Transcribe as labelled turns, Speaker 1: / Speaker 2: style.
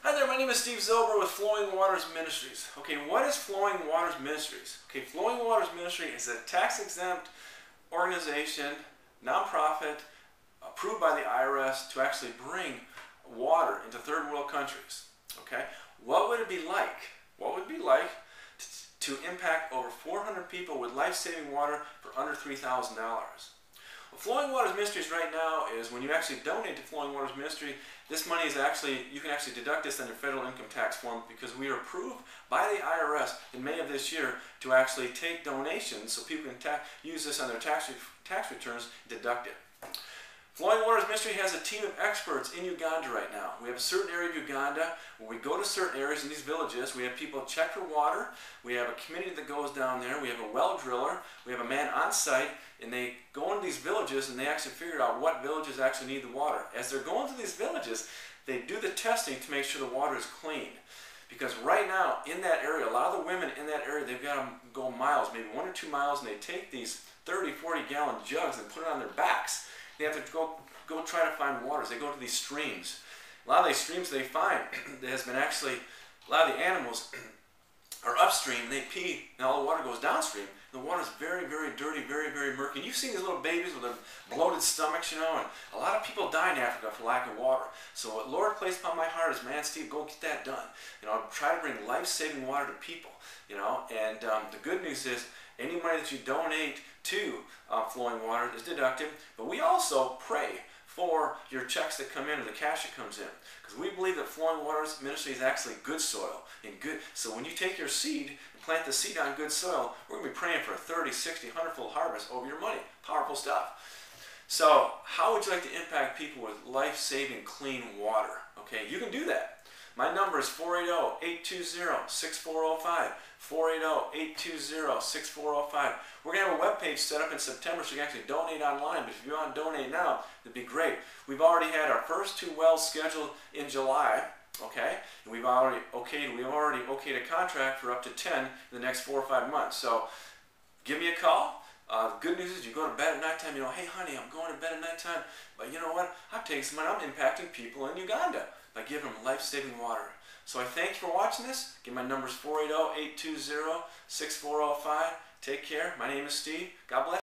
Speaker 1: Hi there, my name is Steve Zilber with Flowing Waters Ministries. Okay, what is Flowing Waters Ministries? Okay, Flowing Waters Ministry is a tax-exempt organization, nonprofit, approved by the IRS to actually bring water into third world countries. Okay, what would it be like? What would it be like to impact over 400 people with life-saving water for under $3,000? Well, Flowing Waters Ministries right now is when you actually donate to Flowing Waters Ministry, this money is actually, you can actually deduct this on your federal income tax form because we are approved by the IRS in May of this year to actually take donations so people can use this on their tax returns and deduct it. Flowing Waters Ministry has a team of experts in Uganda right now. We have a certain area of Uganda where we go to certain areas in these villages. We have people check for water. We have a committee that goes down there. We have a well driller. We have a man on site, and they go into these villages and they actually figure out what villages actually need the water. As they're going to these villages, they do the testing to make sure the water is clean. Because right now, in that area, a lot of the women in that area, they've got to go miles, maybe 1 or 2 miles, and they take these 30, 40-gallon jugs and put it on their backs. They have to go try to find waters. They go to these streams. A lot of these streams they find, there has been actually, a lot of the animals are upstream, and they pee, and all the water goes downstream. The water is very, very dirty, very, very murky. And you've seen these little babies with their bloated stomachs, you know, and a lot of people die in Africa for lack of water. So what Lord placed upon my heart is, man, Steve, go get that done. You know, try to bring life-saving water to people, you know, and the good news is, any money that you donate to Flowing Water is deducted, but we also pray for your checks that come in or the cash that comes in, because we believe that Flowing Waters Ministry is actually good soil and good. So when you take your seed and plant the seed on good soil, we're going to be praying for a 30, 60, 100-fold harvest over your money. Powerful stuff. So how would you like to impact people with life-saving clean water? Okay, you can do that. My number is 480-820-6405. 480-820-6405. We're going to have a webpage set up in September so you can actually donate online, but if you want to donate now, it'd be great. We've already had our first 2 wells scheduled in July, okay? And we've already okayed a contract for up to 10 in the next 4 or 5 months. So give me a call. The good news is you go to bed at nighttime, you know, hey honey, I'm going to bed at nighttime, but you know what? I'm taking some money, I'm impacting people in Uganda by giving them life-saving water. So I thank you for watching this. Again, my number is 480-820-6405. Take care. My name is Steve. God bless.